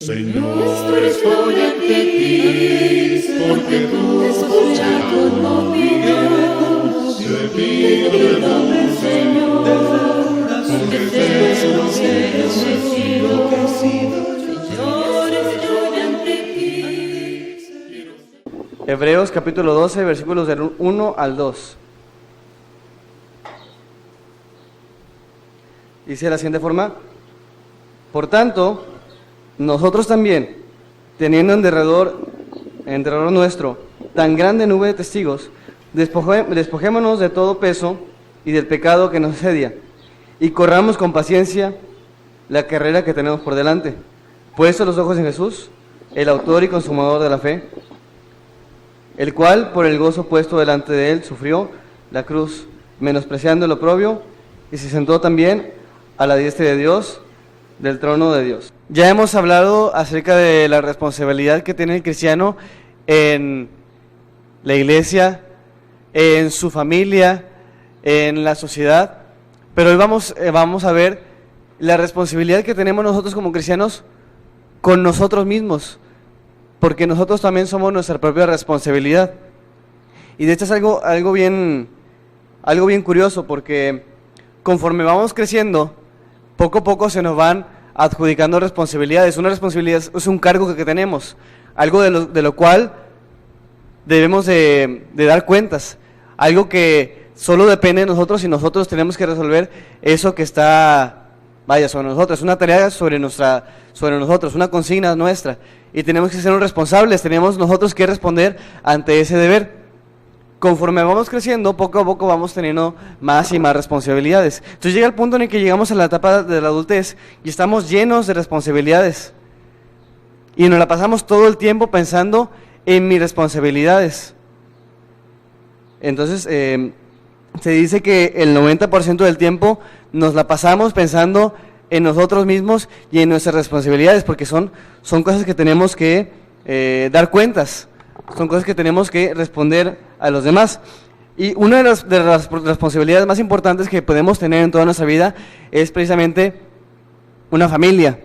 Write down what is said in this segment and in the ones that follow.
Señor, estoy ante ti, porque tú escuchas conmovido. Te pido perdón, Señor, porque deseo que he sido. Señor, estoy ante ti. Hebreos capítulo 12, versículos del 1 al 2. Dice de la siguiente forma: por tanto, nosotros también, teniendo en derredor nuestro tan grande nube de testigos, despojémonos de todo peso y del pecado que nos asedia, y corramos con paciencia la carrera que tenemos por delante, puestos los ojos en Jesús, el autor y consumador de la fe, el cual por el gozo puesto delante de él sufrió la cruz, menospreciando el oprobio, y se sentó también a la diestra de Dios, del trono de Dios. Ya hemos hablado acerca de la responsabilidad que tiene el cristiano en la iglesia, en su familia, en la sociedad, pero hoy vamos a ver la responsabilidad que tenemos nosotros como cristianos con nosotros mismos, porque nosotros también somos nuestra propia responsabilidad. Y de hecho es algo bien curioso, porque conforme vamos creciendo, poco a poco se nos van adjudicando responsabilidades. Una responsabilidad es un cargo que tenemos, algo de lo cual debemos de dar cuentas, algo que solo depende de nosotros y nosotros tenemos que resolver eso que está, sobre nosotros. Es una tarea sobre nosotros, una consigna nuestra, y tenemos que ser responsables, tenemos nosotros que responder ante ese deber. Conforme vamos creciendo, poco a poco vamos teniendo más y más responsabilidades. Entonces llega el punto en el que llegamos a la etapa de la adultez y estamos llenos de responsabilidades. Y nos la pasamos todo el tiempo pensando en mis responsabilidades. Entonces, se dice que el 90% del tiempo nos la pasamos pensando en nosotros mismos y en nuestras responsabilidades, porque son cosas que tenemos que dar cuentas. Son cosas que tenemos que responder a los demás. Y una de las responsabilidades más importantes que podemos tener en toda nuestra vida es precisamente una familia,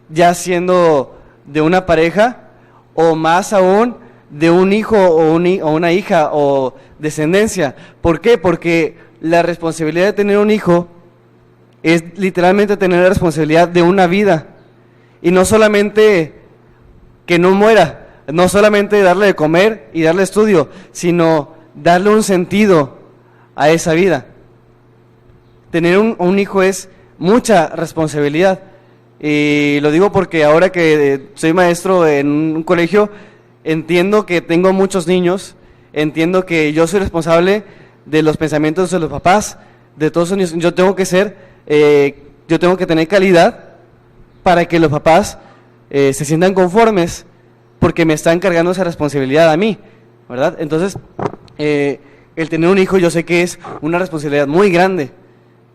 ya siendo de una pareja o más aún de un hijo o una hija o descendencia. ¿Por qué? Porque la responsabilidad de tener un hijo es literalmente tener la responsabilidad de una vida, y no solamente que no muera, no solamente darle de comer y darle estudio, sino darle un sentido a esa vida. Tener un hijo es mucha responsabilidad, y lo digo porque ahora que soy maestro en un colegio, entiendo que tengo muchos niños, entiendo que yo soy responsable de los pensamientos de los papás, de todos los niños. Yo tengo que tener calidad para que los papás se sientan conformes, porque me están cargando esa responsabilidad a mí, ¿verdad? Entonces, el tener un hijo yo sé que es una responsabilidad muy grande,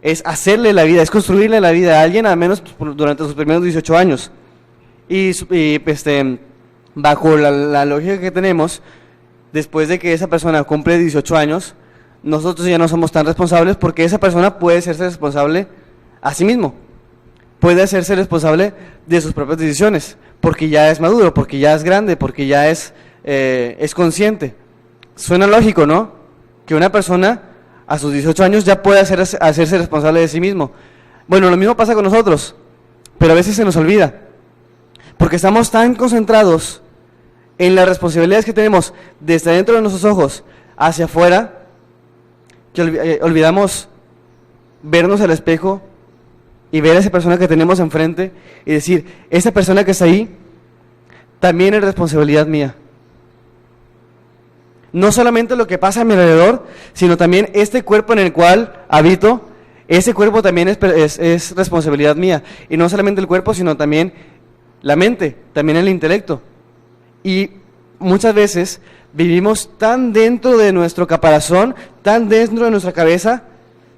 es hacerle la vida, es construirle la vida a alguien, al menos durante sus primeros 18 años. Y bajo la lógica que tenemos, después de que esa persona cumple 18 años, nosotros ya no somos tan responsables, porque esa persona puede hacerse responsable a sí mismo, puede hacerse responsable de sus propias decisiones, porque ya es maduro, porque ya es grande, porque ya es consciente. Suena lógico, ¿no? Que una persona a sus 18 años ya puede hacerse responsable de sí mismo. Bueno, lo mismo pasa con nosotros, pero a veces se nos olvida, porque estamos tan concentrados en las responsabilidades que tenemos desde dentro de nuestros ojos hacia afuera, que olvidamos vernos al espejo y ver a esa persona que tenemos enfrente y decir: esa persona que está ahí también es responsabilidad mía. No solamente lo que pasa a mi alrededor, sino también este cuerpo en el cual habito, ese cuerpo también es responsabilidad mía. Y no solamente el cuerpo, sino también la mente, también el intelecto. Y muchas veces vivimos tan dentro de nuestro caparazón, tan dentro de nuestra cabeza,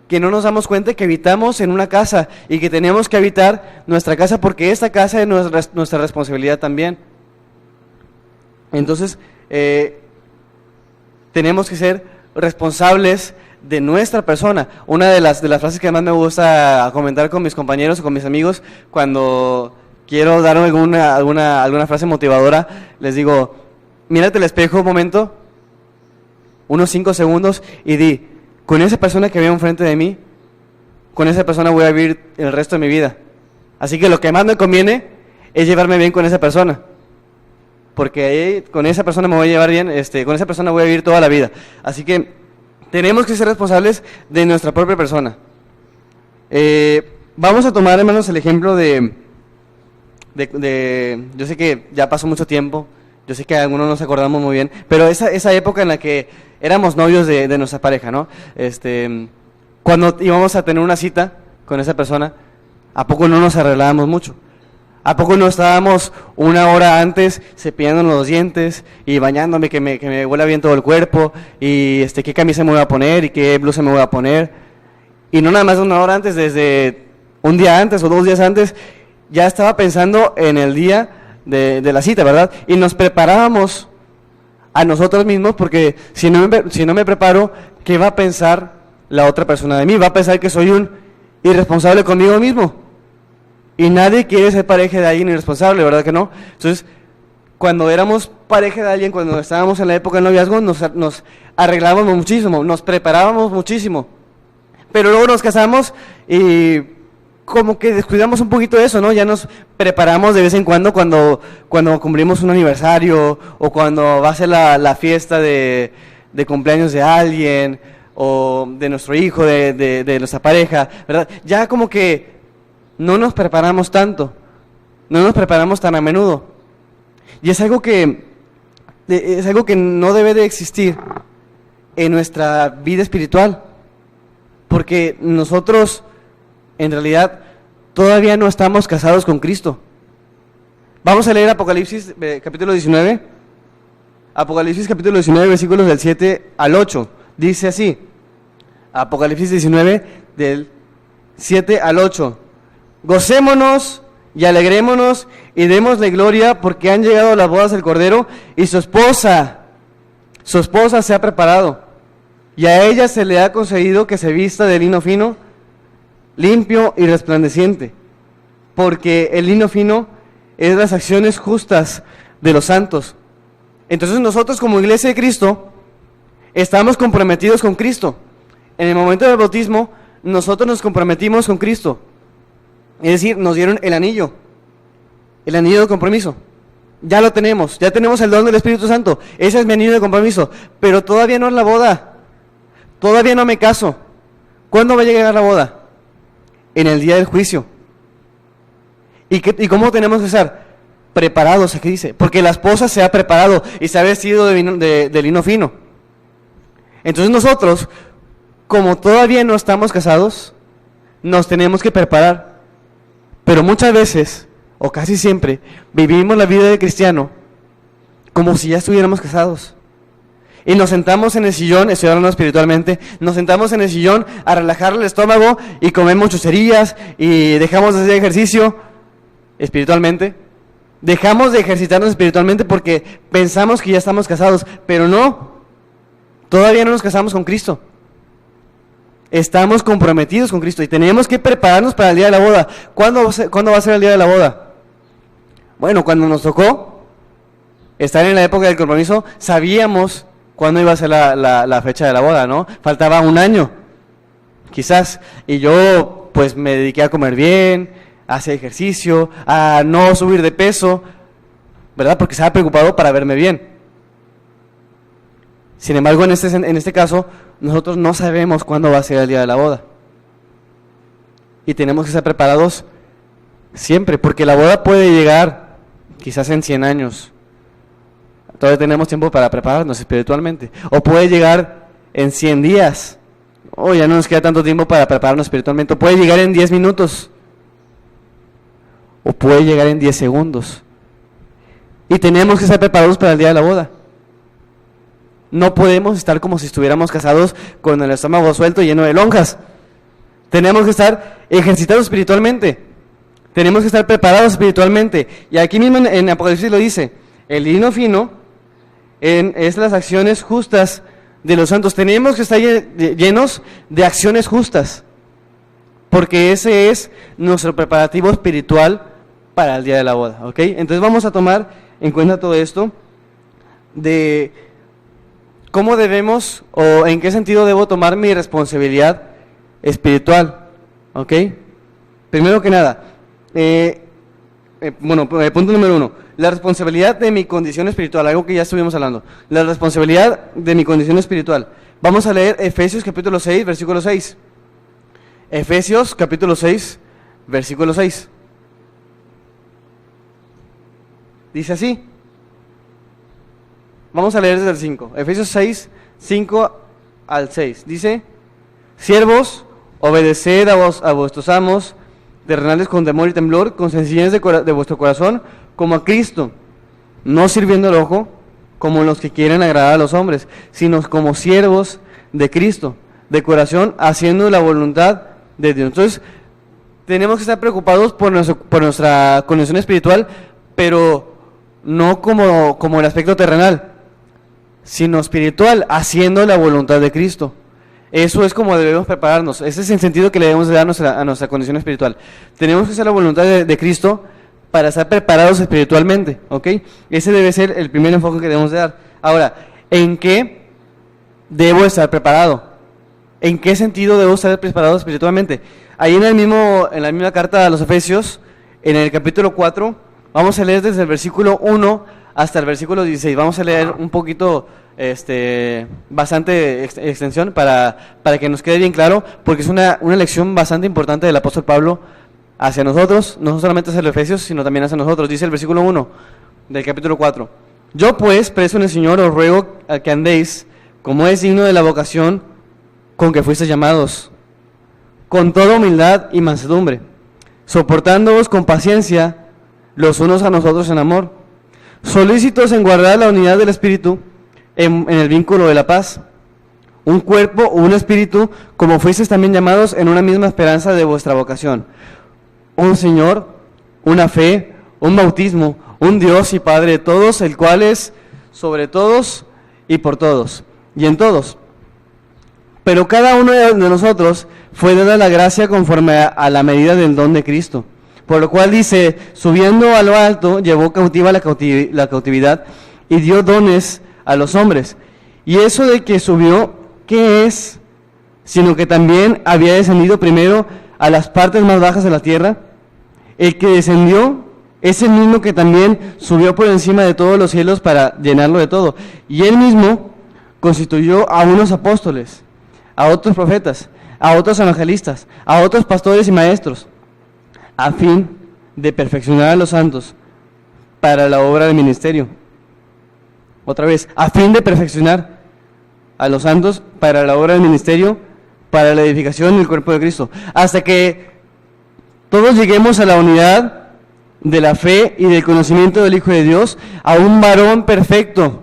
que no nos damos cuenta que habitamos en una casa y que tenemos que habitar nuestra casa, porque esta casa es nuestra responsabilidad también. Entonces, tenemos que ser responsables de nuestra persona. Una de las frases que más me gusta comentar con mis compañeros o con mis amigos cuando quiero dar alguna frase motivadora, les digo, mírate al espejo un momento, unos 5 segundos, y di, con esa persona que veo enfrente de mí, con esa persona voy a vivir el resto de mi vida. Así que lo que más me conviene es llevarme bien con esa persona. Porque ahí, con esa persona me voy a llevar bien, con esa persona voy a vivir toda la vida. Así que tenemos que ser responsables de nuestra propia persona. Vamos a tomar, hermanos, el ejemplo de yo sé que ya pasó mucho tiempo, yo sé que algunos nos acordamos muy bien, pero esa época en la que éramos novios de nuestra pareja, ¿no? Cuando íbamos a tener una cita con esa persona, ¿a poco no nos arreglábamos mucho? ¿A poco no estábamos una hora antes cepillándonos los dientes y bañándome, que me huela bien todo el cuerpo, y qué camisa me voy a poner y qué blusa me voy a poner? Y no nada más una hora antes, desde un día antes o 2 días antes, ya estaba pensando en el día de la cita, ¿verdad? Y nos preparábamos a nosotros mismos, porque si no me preparo, ¿qué va a pensar la otra persona de mí? Va a pensar que soy un irresponsable conmigo mismo. Y nadie quiere ser pareja de alguien irresponsable, ¿verdad que no? Entonces, cuando éramos pareja de alguien, cuando estábamos en la época del noviazgo, nos arreglábamos muchísimo, nos preparábamos muchísimo. Pero luego nos casamos y como que descuidamos un poquito de eso, ¿no? Ya nos preparamos de vez en cuando cumplimos un aniversario, o cuando va a ser la fiesta de cumpleaños de alguien, o de nuestro hijo, de nuestra pareja, ¿verdad? Ya como que no nos preparamos tanto, no nos preparamos tan a menudo. Y es algo que no debe de existir en nuestra vida espiritual, porque nosotros en realidad todavía no estamos casados con Cristo. Vamos a leer Apocalipsis capítulo 19. Apocalipsis capítulo 19, versículos del 7 al 8. Dice así, Apocalipsis 19, del 7 al 8. Gocémonos y alegrémonos y démosle gloria, porque han llegado las bodas del Cordero, y su esposa se ha preparado, y a ella se le ha concedido que se vista de lino fino, limpio y resplandeciente, porque el lino fino es las acciones justas de los santos. Entonces nosotros, como iglesia de Cristo, estamos comprometidos con Cristo. En el momento del bautismo, nosotros nos comprometimos con Cristo. Es decir, nos dieron el anillo de compromiso. Ya lo tenemos, ya tenemos el don del Espíritu Santo. Ese es mi anillo de compromiso, pero todavía no es la boda. Todavía no me caso. ¿Cuándo va a llegar la boda? En el día del juicio. ¿Y cómo tenemos que estar? Preparados, aquí dice, porque la esposa se ha preparado y se ha vestido de lino fino. Entonces nosotros, como todavía no estamos casados, nos tenemos que preparar. Pero muchas veces, o casi siempre, vivimos la vida de cristiano como si ya estuviéramos casados. Y nos sentamos en el sillón, estoy hablando espiritualmente, nos sentamos en el sillón a relajar el estómago y comemos chucherías y dejamos de hacer ejercicio espiritualmente. Dejamos de ejercitarnos espiritualmente porque pensamos que ya estamos casados, pero no, todavía no nos casamos con Cristo. Estamos comprometidos con Cristo y tenemos que prepararnos para el día de la boda. ¿Cuándo va a ser el día de la boda? Bueno, cuando nos tocó estar en la época del compromiso, sabíamos cuándo iba a ser la fecha de la boda, ¿no? Faltaba un año, quizás, y yo pues me dediqué a comer bien, a hacer ejercicio, a no subir de peso, ¿verdad? Porque estaba preocupado para verme bien. Sin embargo, en este caso, nosotros no sabemos cuándo va a ser el día de la boda. Y tenemos que estar preparados siempre, porque la boda puede llegar quizás en 100 años. Todavía tenemos tiempo para prepararnos espiritualmente. O puede llegar en 100 días. Ya no nos queda tanto tiempo para prepararnos espiritualmente. O puede llegar en 10 minutos. O puede llegar en 10 segundos. Y tenemos que estar preparados para el día de la boda. No podemos estar como si estuviéramos casados con el estómago suelto y lleno de lonjas. Tenemos que estar ejercitados espiritualmente. Tenemos que estar preparados espiritualmente. Y aquí mismo en Apocalipsis lo dice, el lino fino es las acciones justas de los santos. Tenemos que estar llenos de acciones justas, porque ese es nuestro preparativo espiritual para el día de la boda, ¿ok? Entonces vamos a tomar en cuenta todo esto de cómo debemos o en qué sentido debo tomar mi responsabilidad espiritual, ¿ok? Primero que nada, punto número 1, la responsabilidad de mi condición espiritual, algo que ya estuvimos hablando, la responsabilidad de mi condición espiritual. Vamos a leer Efesios capítulo 6, versículo 6. Efesios capítulo 6, versículo 6. Dice así. Vamos a leer desde el 5. Efesios 6, 5 al 6. Dice: siervos, obedeced a vuestros amos terrenales con temor y temblor, con sencillez de vuestro corazón, como a Cristo, no sirviendo el ojo, como los que quieren agradar a los hombres, sino como siervos de Cristo, de corazón, haciendo la voluntad de Dios. Entonces, tenemos que estar preocupados por nuestra condición espiritual, pero no como el aspecto terrenal, sino espiritual, haciendo la voluntad de Cristo. Eso es como debemos prepararnos. Ese es el sentido que le debemos de dar a nuestra condición espiritual. Tenemos que hacer la voluntad de Cristo para estar preparados espiritualmente, ¿ok? Ese debe ser el primer enfoque que debemos de dar. Ahora, ¿en qué debo estar preparado? ¿En qué sentido debo estar preparado espiritualmente? Ahí en la misma carta a los Efesios, en el capítulo 4, vamos a leer desde el versículo 1 hasta el versículo 16. Vamos a leer un poquito, bastante extensión para que nos quede bien claro, porque es una lección bastante importante del apóstol Pablo hacia nosotros, no solamente hacia los Efesios, sino también hacia nosotros. Dice el versículo 1 del capítulo 4. Yo pues, preso en el Señor, os ruego a que andéis como es digno de la vocación con que fuisteis llamados, con toda humildad y mansedumbre, soportándoos con paciencia los unos a nosotros en amor, solícitos en guardar la unidad del Espíritu en el vínculo de la paz, un cuerpo o un espíritu, como fuisteis también llamados en una misma esperanza de vuestra vocación, un Señor, una fe, un bautismo, un Dios y Padre de todos, el cual es sobre todos y por todos y en todos. Pero cada uno de nosotros fue dada la gracia conforme a la medida del don de Cristo. Por lo cual dice, subiendo a lo alto, llevó cautiva la cautividad y dio dones a los hombres. Y eso de que subió, ¿qué es? Sino que también había descendido primero a las partes más bajas de la tierra. El que descendió es el mismo que también subió por encima de todos los cielos para llenarlo de todo. Y él mismo constituyó a unos apóstoles, a otros profetas, a otros evangelistas, a otros pastores y maestros, a fin de perfeccionar a los santos para la obra del ministerio. Otra vez, a fin de perfeccionar a los santos para la obra del ministerio, para la edificación del cuerpo de Cristo, hasta que todos lleguemos a la unidad de la fe y del conocimiento del Hijo de Dios, a un varón perfecto,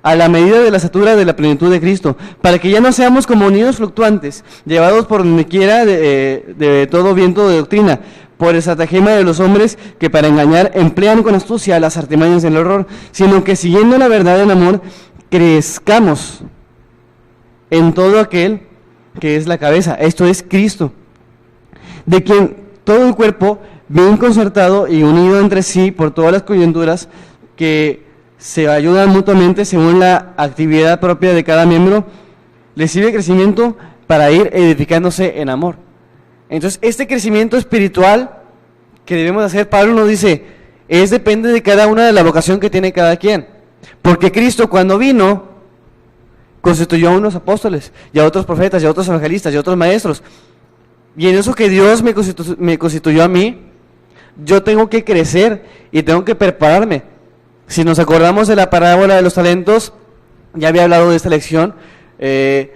a la medida de la estatura de la plenitud de Cristo, para que ya no seamos como niños fluctuantes, llevados por donde quiera de todo viento de doctrina, por estratagema de los hombres que para engañar emplean con astucia las artimañas del error, sino que siguiendo la verdad en amor, crezcamos en todo aquel que es la cabeza, esto es Cristo, de quien todo el cuerpo, bien concertado y unido entre sí por todas las coyunturas que se ayudan mutuamente según la actividad propia de cada miembro, recibe crecimiento para ir edificándose en amor. Entonces, este crecimiento espiritual que debemos hacer, Pablo nos dice, depende de cada una de la vocación que tiene cada quien. Porque Cristo cuando vino, constituyó a unos apóstoles, y a otros profetas, y a otros evangelistas, y a otros maestros. Y en eso que Dios me constituyó a mí, yo tengo que crecer y tengo que prepararme. Si nos acordamos de la parábola de los talentos, ya había hablado de esta lección,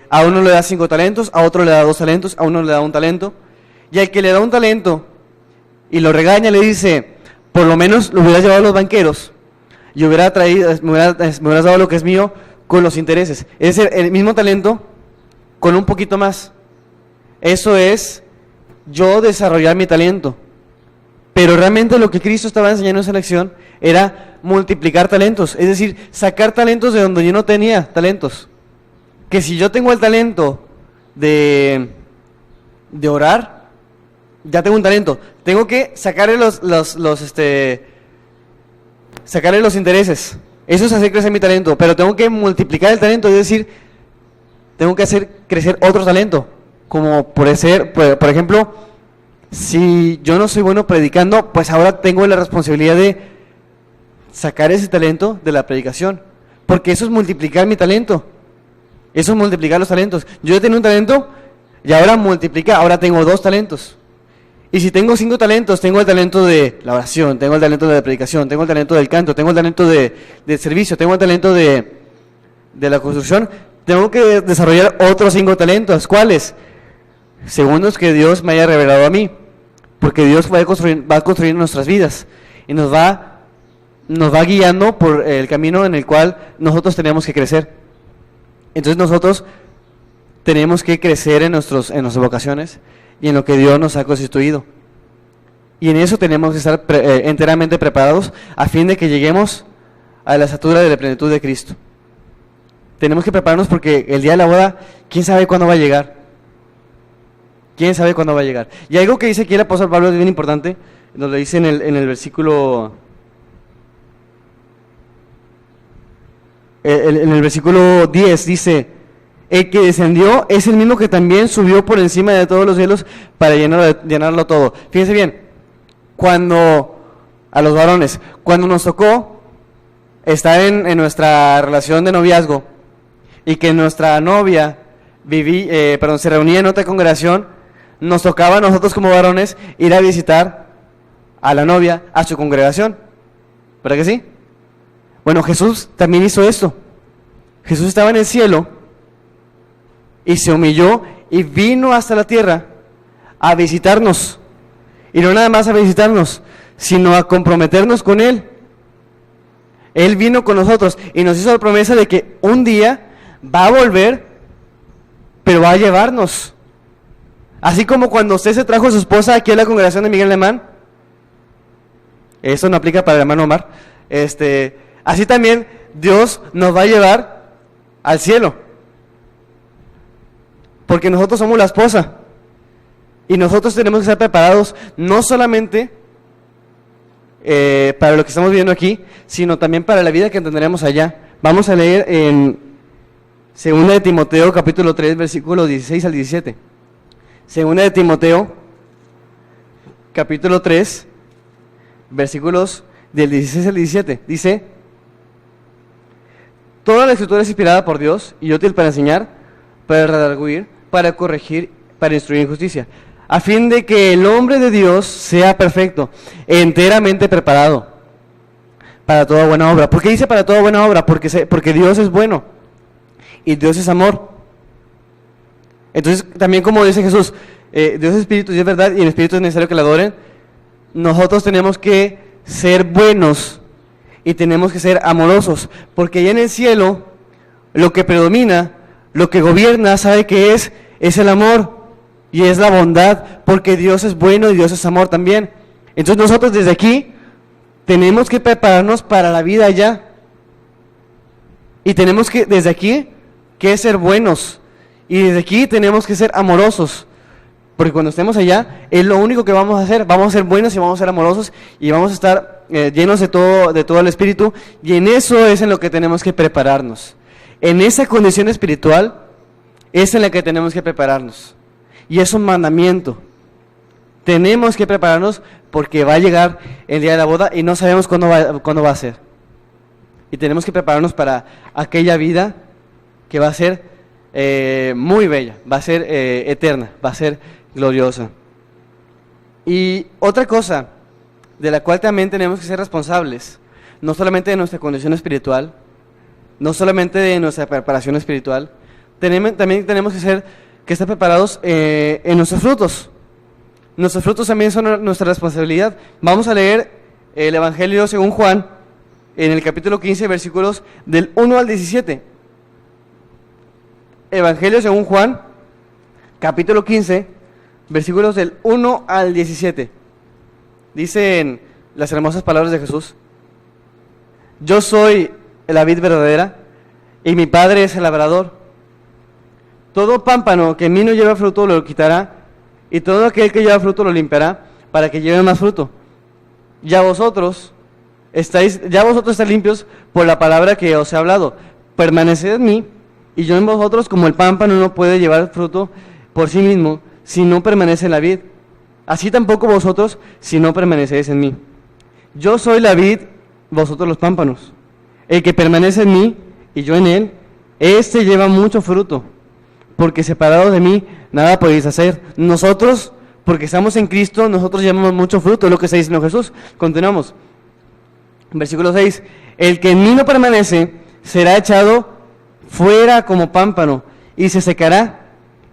a uno le da 5 talentos, a otro le da 2 talentos, a uno le da 1 talento, y al que le da 1 talento y lo regaña, le dice, por lo menos lo hubieras llevado a los banqueros y me hubieras dado lo que es mío con los intereses. Es el mismo talento con un poquito más. Eso es yo desarrollar mi talento. Pero realmente lo que Cristo estaba enseñando en esa lección era multiplicar talentos, es decir, sacar talentos de donde yo no tenía talentos. Que si yo tengo el talento de orar, ya tengo un talento, tengo que sacarle sacarle los intereses. Eso es hacer crecer mi talento, pero tengo que multiplicar el talento, es decir, tengo que hacer crecer otro talento. Como por ejemplo, si yo no soy bueno predicando, pues ahora tengo la responsabilidad de sacar ese talento de la predicación, porque eso es multiplicar mi talento. Eso es multiplicar los talentos. Yo ya tenía un talento y ahora multiplica, ahora tengo 2 talentos. Y si tengo 5 talentos, tengo el talento de la oración, tengo el talento de la predicación, tengo el talento del canto, tengo el talento de servicio, tengo el talento de la construcción, tengo que desarrollar otros 5 talentos. ¿Cuáles? Según los que Dios me haya revelado a mí. Porque Dios va a construir nuestras vidas y nos va guiando por el camino en el cual nosotros tenemos que crecer. Entonces nosotros tenemos que crecer en nuestras vocaciones y en lo que Dios nos ha constituido. Y en eso tenemos que estar enteramente preparados a fin de que lleguemos a la estatura de la plenitud de Cristo. Tenemos que prepararnos porque el día de la boda, ¿quién sabe cuándo va a llegar? ¿Quién sabe cuándo va a llegar? Y algo que dice aquí el apóstol Pablo es bien importante, nos lo dice en el versículo... En el versículo 10 dice: el que descendió es el mismo que también subió por encima de todos los cielos para llenarlo todo. Fíjense bien, a los varones, cuando nos tocó estar en nuestra relación de noviazgo y que nuestra novia se reunía en otra congregación, nos tocaba a nosotros como varones ir a visitar a la novia a su congregación. ¿Verdad que sí? Bueno, Jesús también hizo esto. Jesús estaba en el cielo y se humilló y vino hasta la tierra a visitarnos. Y no nada más a visitarnos, sino a comprometernos con Él. Él vino con nosotros y nos hizo la promesa de que un día va a volver, pero va a llevarnos. Así como cuando usted se trajo a su esposa aquí a la congregación de Miguel Alemán, eso no aplica para el hermano Omar, así también Dios nos va a llevar al cielo. Porque nosotros somos la esposa. Y nosotros tenemos que estar preparados no solamente para lo que estamos viendo aquí, sino también para la vida que tendremos allá. Vamos a leer en 2 de Timoteo capítulo 3, versículos 16 al 17. 2 de Timoteo capítulo 3, versículos del 16 al 17. Dice: toda la escritura es inspirada por Dios y útil para enseñar, para redarguir, para corregir, para instruir en justicia, a fin de que el hombre de Dios sea perfecto, enteramente preparado para toda buena obra. ¿Por qué dice para toda buena obra? Porque Dios es bueno y Dios es amor. Entonces, también como dice Jesús, Dios es espíritu y es verdad, y el espíritu es necesario que le adoren. Nosotros tenemos que ser buenos y tenemos que ser amorosos, porque allá en el cielo lo que predomina, lo que gobierna, ¿sabe qué es? Es el amor y es la bondad, porque Dios es bueno y Dios es amor también. Entonces nosotros desde aquí tenemos que prepararnos para la vida allá. Y tenemos que, desde aquí, que ser buenos. Y desde aquí tenemos que ser amorosos. Porque cuando estemos allá, es lo único que vamos a hacer. Vamos a ser buenos y vamos a ser amorosos. Y vamos a estar llenos de todo el Espíritu. Y en eso es en lo que tenemos que prepararnos. En esa condición espiritual es en la que tenemos que prepararnos. Y es un mandamiento. Tenemos que prepararnos porque va a llegar el día de la boda y no sabemos cuándo va a ser. Y tenemos que prepararnos para aquella vida que va a ser muy bella, va a ser eterna, va a ser gloriosa. Y otra cosa de la cual también tenemos que ser responsables, no solamente de nuestra condición espiritual, no solamente de nuestra preparación espiritual, también tenemos que estar preparados en nuestros frutos. Nuestros frutos también son nuestra responsabilidad. Vamos a leer el Evangelio según Juan, en el capítulo 15, versículos del 1 al 17. Evangelio según Juan, capítulo 15, versículos del 1 al 17. Dicen las hermosas palabras de Jesús: yo soy la vid verdadera y mi Padre es el labrador. Todo pámpano que en mí no lleva fruto lo quitará, y todo aquel que lleva fruto lo limpiará, para que lleve más fruto. Ya vosotros estáis limpios por la palabra que os he hablado. Permaneced en mí, y yo en vosotros, como el pámpano no puede llevar fruto por sí mismo, si no permanece en la vid. Así tampoco vosotros, si no permanecéis en mí. Yo soy la vid, vosotros los pámpanos. El que permanece en mí, y yo en él, este lleva mucho fruto, porque separados de mí, nada podéis hacer. Nosotros, porque estamos en Cristo, nosotros llevamos mucho fruto, es lo que está diciendo Jesús. Continuamos. Versículo 6. El que en mí no permanece, será echado fuera como pámpano, y se secará,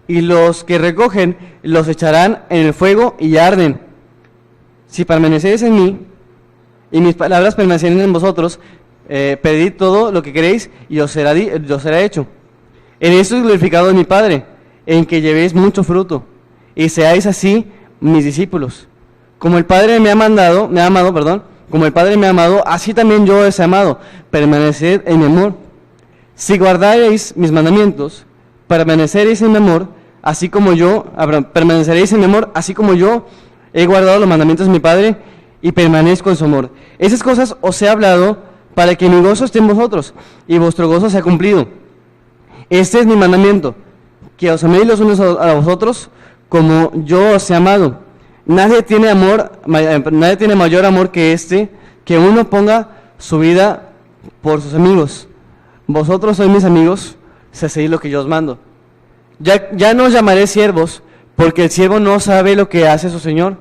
y los que recogen los echarán en el fuego y arden. Si permanecéis en mí, y mis palabras permanecen en vosotros, pedid todo lo que queréis, y os será hecho. En esto es glorificado mi Padre, en que llevéis mucho fruto, y seáis así mis discípulos. Como el Padre me ha amado, como el Padre me ha amado, así también yo os he amado. Permaneced en mi amor. Si guardaréis mis mandamientos, permaneceréis en mi amor, permaneceréis en mi amor, así como yo he guardado los mandamientos de mi Padre y permanezco en su amor. Esas cosas os he hablado para que mi gozo esté en vosotros y vuestro gozo sea cumplido. Este es mi mandamiento, que os améis los unos a vosotros como yo os he amado. Nadie tiene mayor amor que este, que uno ponga su vida por sus amigos. Vosotros sois mis amigos, si hacéis lo que yo os mando. Ya no os llamaré siervos, porque el siervo no sabe lo que hace su señor.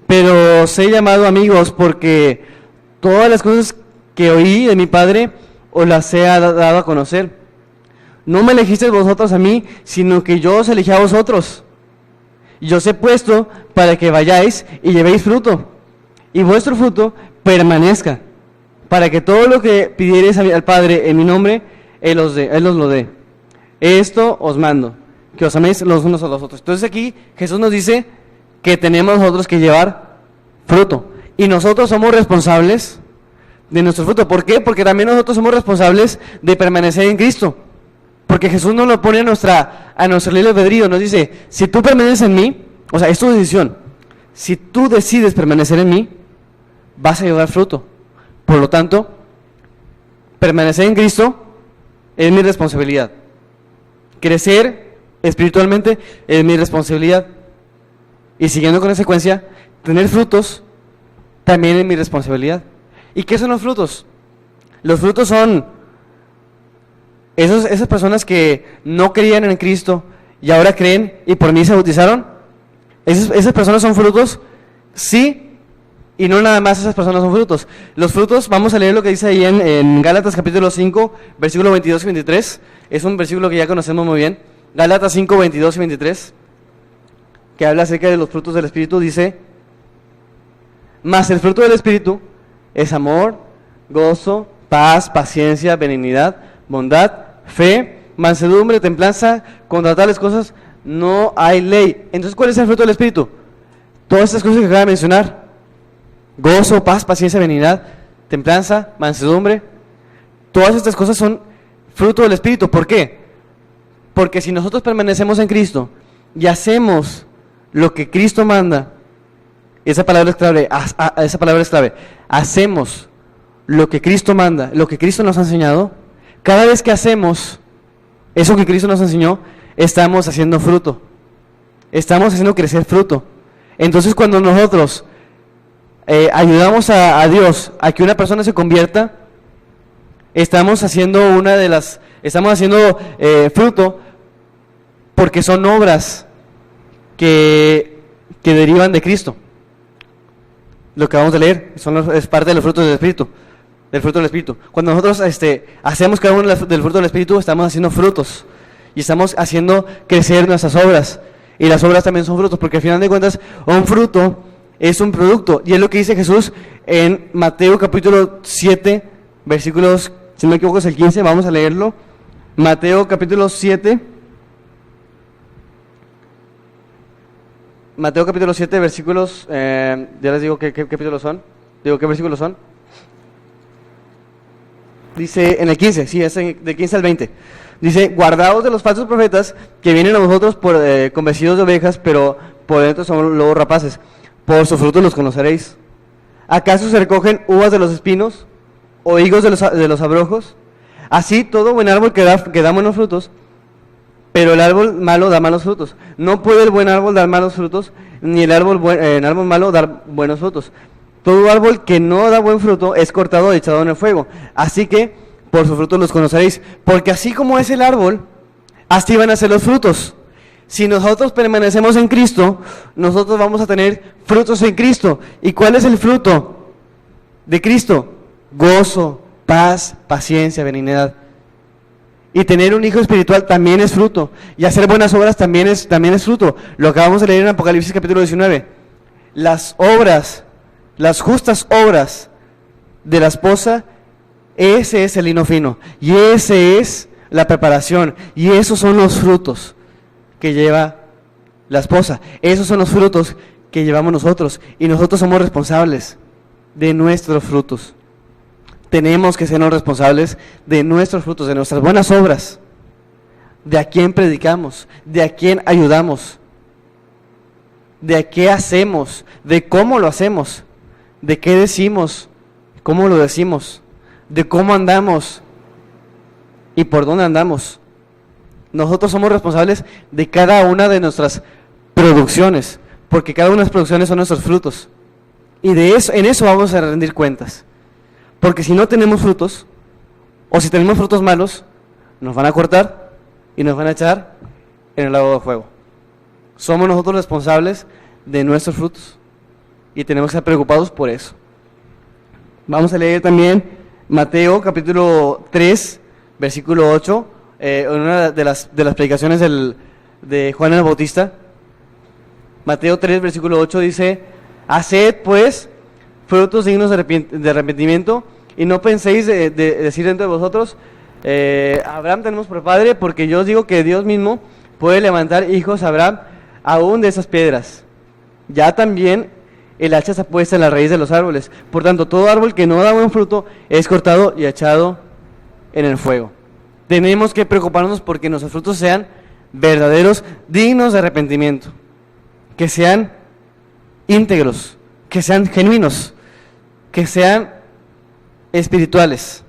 Pero os he llamado amigos, porque todas las cosas que oí de mi Padre os las he dado a conocer. No me elegisteis vosotros a mí, sino que yo os elegí a vosotros. Y os he puesto para que vayáis y llevéis fruto, y vuestro fruto permanezca, para que todo lo que pidiereis al Padre en mi nombre, Él os lo dé. Esto os mando, que os améis los unos a los otros. Entonces aquí Jesús nos dice que tenemos nosotros que llevar fruto, y nosotros somos responsables de nuestro fruto. ¿Por qué? Porque también nosotros somos responsables de permanecer en Cristo. Porque Jesús nos lo pone a nuestro libre albedrío, nos dice, si tú permaneces en mí, o sea, es tu decisión, si tú decides permanecer en mí, vas a llevar fruto. Por lo tanto, permanecer en Cristo es mi responsabilidad. Crecer espiritualmente es mi responsabilidad. Y siguiendo con la secuencia, tener frutos también es mi responsabilidad. ¿Y qué son los frutos? Los frutos son esas personas que no creían en Cristo y ahora creen y por mí se bautizaron. Esas personas son frutos, sí, y no nada más esas personas son frutos. Los frutos, vamos a leer lo que dice ahí en Gálatas capítulo 5, versículos 22 y 23. Es un versículo que ya conocemos muy bien. Gálatas 5, 22 y 23, que habla acerca de los frutos del Espíritu. Dice, mas el fruto del Espíritu es amor, gozo, paz, paciencia, benignidad, bondad, fe, mansedumbre, templanza. Contra tales cosas no hay ley. Entonces, ¿cuál es el fruto del Espíritu? Todas estas cosas que acabo de mencionar: gozo, paz, paciencia, benignidad, templanza, mansedumbre. Todas estas cosas son fruto del Espíritu. ¿Por qué? Porque si nosotros permanecemos en Cristo y hacemos lo que Cristo manda, esa palabra es clave, hacemos lo que Cristo manda, lo que Cristo nos ha enseñado. Cada vez que hacemos eso que Cristo nos enseñó, estamos haciendo fruto. Estamos haciendo crecer fruto. Entonces, cuando nosotros ayudamos a Dios a que una persona se convierta, estamos haciendo fruto, porque son obras que derivan de Cristo. Lo que vamos a leer es parte de los frutos del Espíritu. Del fruto del Espíritu. Cuando nosotros hacemos cada uno del fruto del Espíritu, estamos haciendo frutos y estamos haciendo crecer nuestras obras. Y las obras también son frutos, porque al final de cuentas un fruto es un producto, y es lo que dice Jesús en Mateo capítulo 7, versículos, si no me equivoco es el 15, vamos a leerlo. Mateo capítulo 7, versículos, ya les digo qué capítulos son, qué versículos son. Dice en el 15, sí, es del 15 al 20. Dice, guardaos de los falsos profetas que vienen a vosotros con vestidos de ovejas, pero por dentro son lobos rapaces. Por sus frutos los conoceréis. ¿Acaso se recogen uvas de los espinos o higos de los abrojos? Así todo buen árbol que da buenos frutos, pero el árbol malo da malos frutos. No puede el buen árbol dar malos frutos, ni el árbol malo dar buenos frutos. Todo árbol que no da buen fruto es cortado y echado en el fuego. Así que por sus frutos los conoceréis. Porque así como es el árbol, así van a ser los frutos. Si nosotros permanecemos en Cristo, nosotros vamos a tener frutos en Cristo. ¿Y cuál es el fruto de Cristo? Gozo, paz, paciencia, benignidad. Y tener un hijo espiritual también es fruto. Y hacer buenas obras también es fruto. Lo acabamos de leer en Apocalipsis capítulo 19. Las obras, las justas obras de la esposa, ese es el lino fino. Y ese es la preparación. Y esos son los frutos que lleva la esposa. Esos son los frutos que llevamos nosotros. Y nosotros somos responsables de nuestros frutos. Tenemos que sernos responsables de nuestros frutos, de nuestras buenas obras, de a quién predicamos, de a quién ayudamos, de a qué hacemos, de cómo lo hacemos, de qué decimos, cómo lo decimos, de cómo andamos y por dónde andamos. Nosotros somos responsables de cada una de nuestras producciones, porque cada una de las producciones son nuestros frutos. Y en eso vamos a rendir cuentas. Porque si no tenemos frutos, o si tenemos frutos malos, nos van a cortar y nos van a echar en el lago de fuego. Somos nosotros responsables de nuestros frutos y tenemos que estar preocupados por eso. Vamos a leer también Mateo capítulo 3, versículo 8, en una de las predicaciones de Juan el Bautista. Mateo 3, versículo 8 dice: haced pues frutos dignos de arrepentimiento, y no penséis de decir entre vosotros, Abraham tenemos por padre, porque yo os digo que Dios mismo puede levantar hijos a Abraham aún de esas piedras. Ya también el hacha está puesta en la raíz de los árboles. Por tanto, todo árbol que no da buen fruto es cortado y echado en el fuego. Tenemos que preocuparnos porque nuestros frutos sean verdaderos, dignos de arrepentimiento, que sean íntegros, que sean genuinos, que sean espirituales,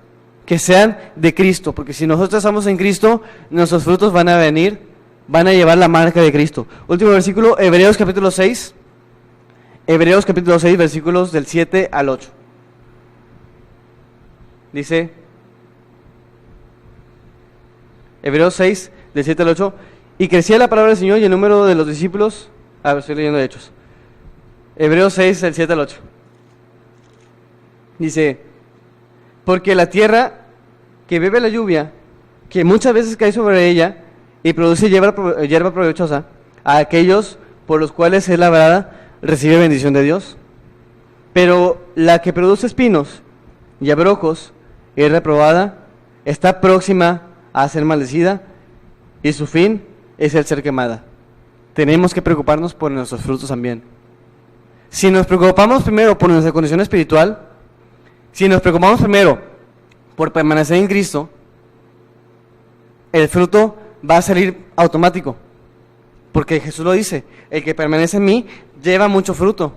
que sean de Cristo, porque si nosotros estamos en Cristo, nuestros frutos van a llevar la marca de Cristo. Último versículo, Hebreos capítulo 6, versículos del 7 al 8. Dice, Hebreos 6, del 7 al 8, y crecía la palabra del Señor y el número de los discípulos. Estoy leyendo Hechos. Hebreos 6, del 7 al 8. Dice, porque la tierra que bebe la lluvia, que muchas veces cae sobre ella y produce hierba provechosa, a aquellos por los cuales es labrada, recibe bendición de Dios. Pero la que produce espinos y abrojos es reprobada, está próxima a ser maldecida, y su fin es el ser quemada. Tenemos que preocuparnos por nuestros frutos también. Si nos preocupamos primero por nuestra condición espiritual, si nos preocupamos primero por permanecer en Cristo, el fruto va a salir automático. Porque Jesús lo dice, el que permanece en mí lleva mucho fruto.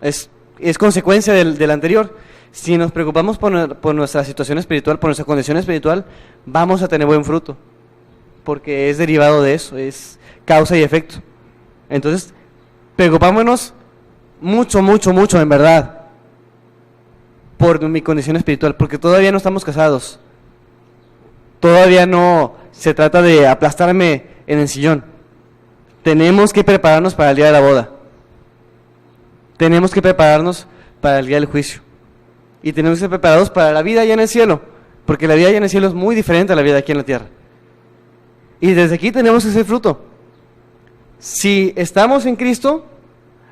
Es consecuencia del anterior. Si nos preocupamos por nuestra situación espiritual, por nuestra condición espiritual, vamos a tener buen fruto. Porque es derivado de eso, es causa y efecto. Entonces, preocupámonos mucho, mucho, mucho, en verdad, por mi condición espiritual, porque todavía no estamos casados. Todavía no se trata de aplastarme en el sillón. Tenemos que prepararnos para el día de la boda. Tenemos que prepararnos para el día del juicio. Y tenemos que ser preparados para la vida allá en el cielo, porque la vida allá en el cielo es muy diferente a la vida aquí en la tierra. Y desde aquí tenemos que ser fruto. Si estamos en Cristo,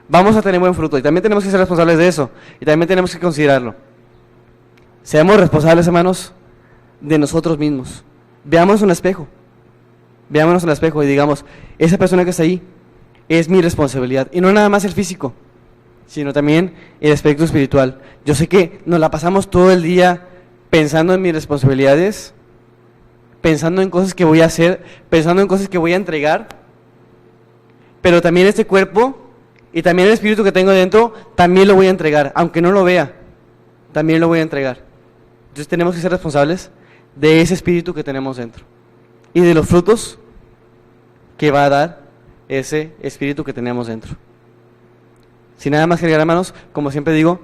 vamos a tener buen fruto. Y también tenemos que ser responsables de eso. Y también tenemos que considerarlo. Seamos responsables, hermanos, de nosotros mismos. Veámonos en un espejo. Veámonos en el espejo y digamos, esa persona que está ahí es mi responsabilidad. Y no nada más el físico, sino también el aspecto espiritual. Yo sé que nos la pasamos todo el día pensando en mis responsabilidades, pensando en cosas que voy a hacer, pensando en cosas que voy a entregar, pero también este cuerpo y también el espíritu que tengo dentro, también lo voy a entregar, aunque no lo vea, también lo voy a entregar. Entonces tenemos que ser responsables de ese espíritu que tenemos dentro y de los frutos que va a dar ese espíritu que tenemos dentro. Sin nada más que agregar, hermanos, como siempre digo,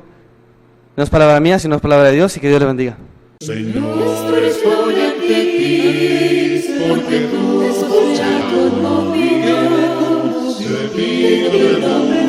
no es palabra mía, sino es palabra de Dios, y que Dios les bendiga. Señor, estoy ante ti, porque tú escuchas todo mi Dios. Te pido perdón.